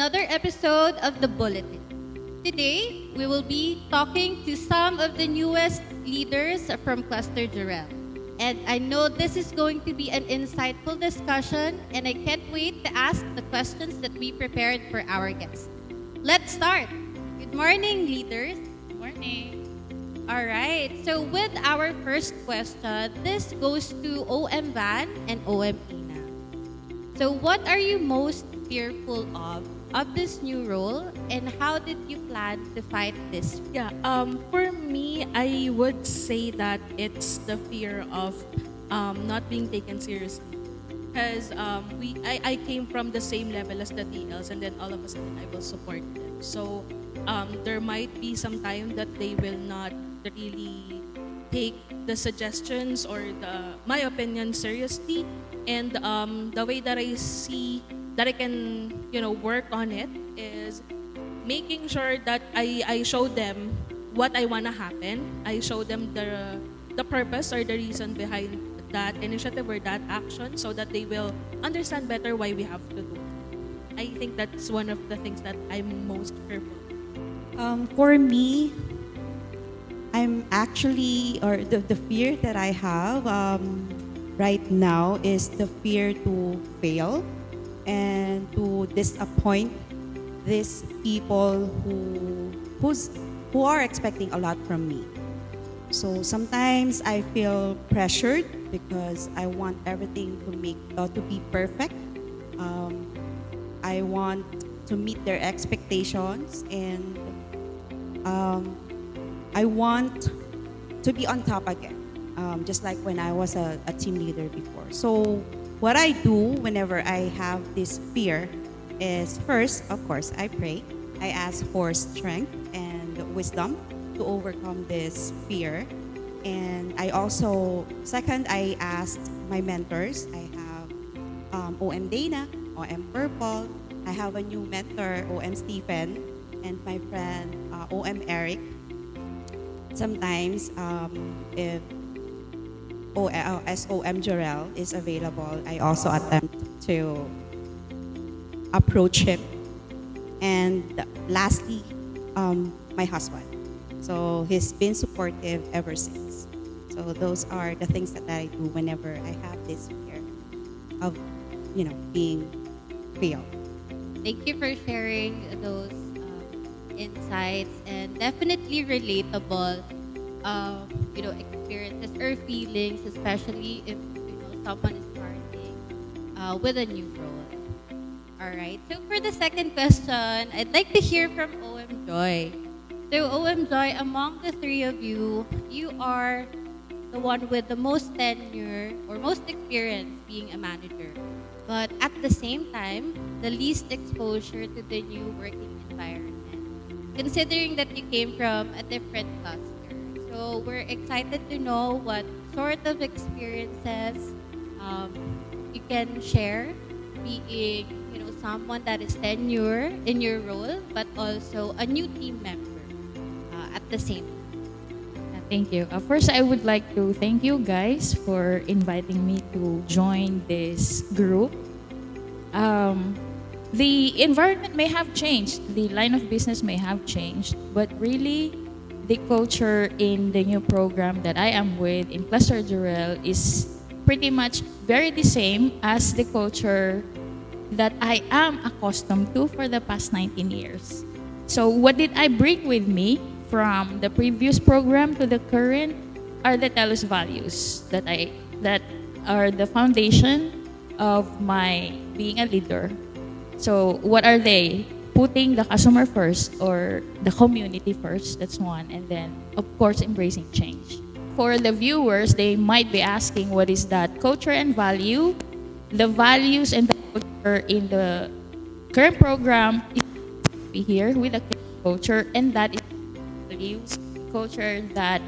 another episode of the Bulletin. Today, we will be talking to some of the newest leaders from Cluster Jorel. And I know this is going to be an insightful discussion, and I can't wait to ask the questions that we prepared for our guests. Let's start. Good morning, leaders. Morning. All right. So with our first question, this goes to OM Van and OM Ina. So what are you most fearful of this new role, and how did you plan to fight this? For me, I would say that it's the fear of not being taken seriously. Because I came from the same level as the TLs, and then all of a sudden I will support them. So there might be some time that they will not really take the suggestions or my opinion seriously. And the way that I see that I can, work on it is making sure that I show them what I want to happen. I show them the purpose or the reason behind that initiative or that action so that they will understand better why we have to do it. I think that's one of the things that I'm most fearful. For me, I'm actually, or the fear that I have right now is the fear to fail and to disappoint these people who are expecting a lot from me. So sometimes I feel pressured because I want everything to be perfect. I want to meet their expectations, and I want to be on top again, just like when I was a team leader before. So what I do whenever I have this fear is, first, of course, I pray. I ask for strength and wisdom to overcome this fear. And second, I asked my mentors. I have OM Dana, OM Purple. I have a new mentor, OM Stephen, and my friend, OM Eric. Sometimes, if SOM Jorel is available, I also attempt to approach him. And lastly, my husband. So he's been supportive ever since. So those are the things that I do whenever I have this fear of, being failed. Thank you for sharing those insights, and definitely relatable, experiences or feelings, especially if someone is starting with a new role. All right. So for the second question, I'd like to hear from OM Joy. So OM Joy, among the three of you, you are the one with the most tenure or most experience being a manager, but at the same time, the least exposure to the new working environment, considering that you came from a different cluster. So we're excited to know what sort of experiences you can share, being someone that is tenure in your role, but also a new team member at the same time. Thank you. First, I would like to thank you guys for inviting me to join this group. The environment may have changed, the line of business may have changed, but really, the culture in the new program that I am with in Cluster Jorel is pretty much very the same as the culture that I am accustomed to for the past 19 years. So what did I bring with me from the previous program to the current are the TELUS values that are the foundation of my being a leader. So what are they? Putting the customer first or the community first, that's one. And then, of course, embracing change. For the viewers, they might be asking, what is that? Culture and value. The values and the culture in the current program is be here with the culture, and that is values, culture that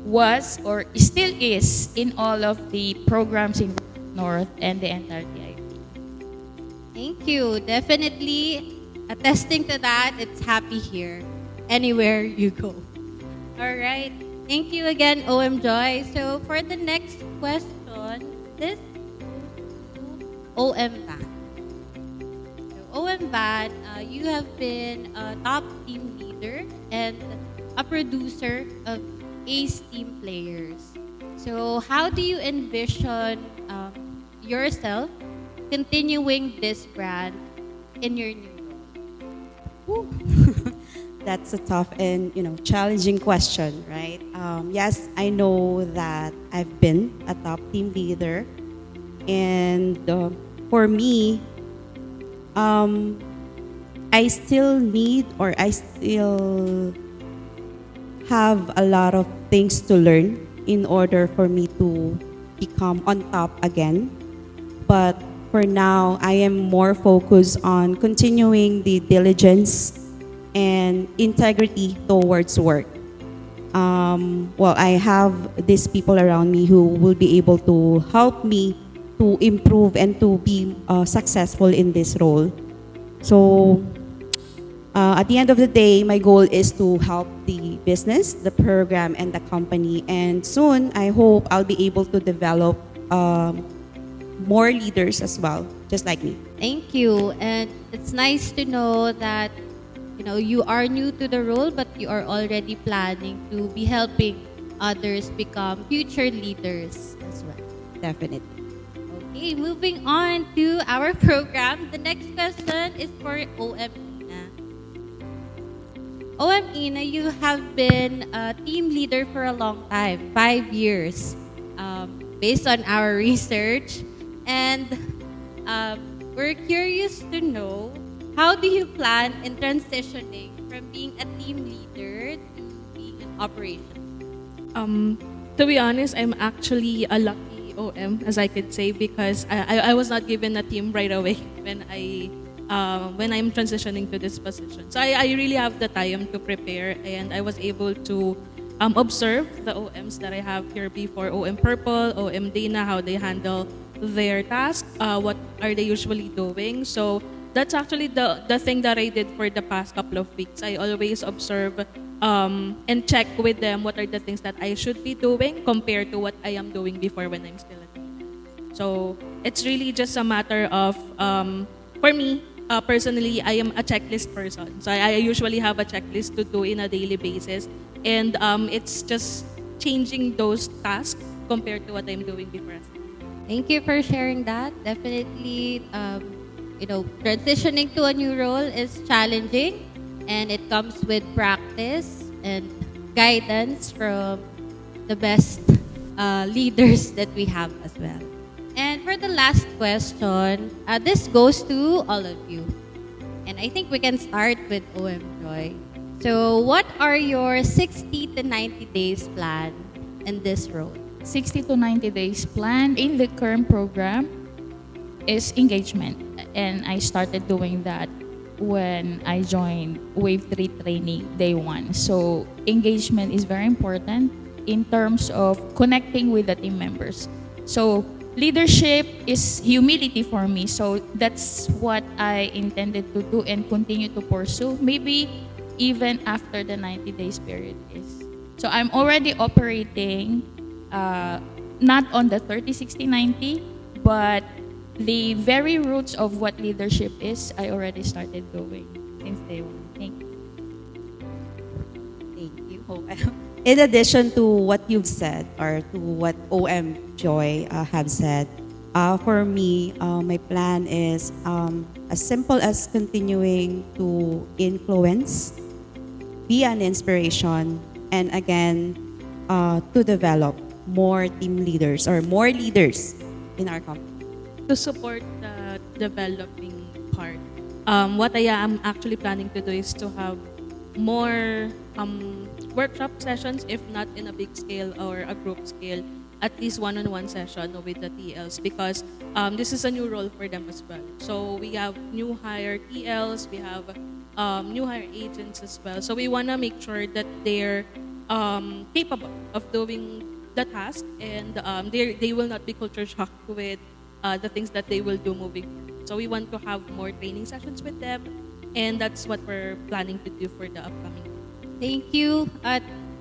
was or still is in all of the programs in North and the entire DIP. Thank you. Definitely attesting to that, it's happy here, anywhere you go. All right. Thank you again, OM Joy. So for the next question, this goes to OM Van. So OM Van, you have been a top team leader and a producer of ace team players. So, how do you envision yourself continuing this brand in your new role? Whew. That's a tough and challenging question, right? Yes, I know that I've been a top team leader, and for me, um, I still need or I still have a lot of things to learn in order for me to become on top again. But for now, I am more focused on continuing the diligence and integrity towards work. Well, I have these people around me who will be able to help me to improve and to be successful in this role. So at the end of the day, my goal is to help the business, the program, and the company. And soon, I hope I'll be able to develop more leaders as well, just like me. Thank you. And it's nice to know that you are new to the role, but you are already planning to be helping others become future leaders as well. Definitely. Okay, moving on to our program. The next question is for OM Ina. OM Ina, you have been a team leader for a long time, 5 years, based on our research. And we're curious to know, how do you plan in transitioning from being a team leader to being an operations? To be honest, I'm actually a lucky OM, as I could say, because I was not given a team right away when I'm transitioning to this position. So I really have the time to prepare, and I was able to observe the OMs that I have here before, OM Purple, OM Dana, how they handle their tasks, what are they usually doing. So that's actually the thing that I did for the past couple of weeks. I always observe and check with them what are the things that I should be doing compared to what I am doing before when I'm still a teen. So it's really just a matter of, for me, personally, I am a checklist person. So I usually have a checklist to do in a daily basis. And it's just changing those tasks compared to what I'm doing before. Thank you for sharing that. Definitely, transitioning to a new role is challenging, and it comes with practice and guidance from the best leaders that we have as well. And for the last question, this goes to all of you. And I think we can start with OM Joy. So, what are your 60 to 90 days plan in this role? 60 to 90 days plan in the current program is engagement. And I started doing that when I joined Wave 3 training day one. So engagement is very important in terms of connecting with the team members. So leadership is humility for me. So that's what I intended to do and continue to pursue, maybe even after the 90 days period is. So I'm already operating not on the 30, 60, 90, but the very roots of what leadership is, I already started doing since day one. Thank you. Thank you. In addition to what you've said or to what OM Joy have said, for me, my plan is as simple as continuing to influence, be an inspiration, and again, to develop more team leaders or more leaders in our company. To support the developing part, what I am actually planning to do is to have more workshop sessions, if not in a big scale or a group scale, at least one-on-one session with the TLs, because this is a new role for them as well. So we have new hire TLs, we have new hire agents as well. So we want to make sure that they're capable of doing the task, and they will not be culture shocked with the things that they will do moving forward. So we want to have more training sessions with them, and that's what we're planning to do for the upcoming. Thank you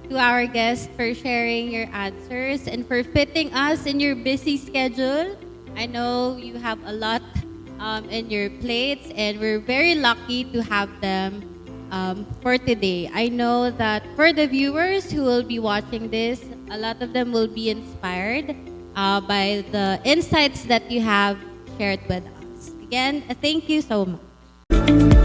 to our guests for sharing your answers and for fitting us in your busy schedule. I know you have a lot in your plates, and we're very lucky to have them for today. I know that for the viewers who will be watching this, a lot of them will be inspired by the insights that you have shared with us. Again, thank you so much.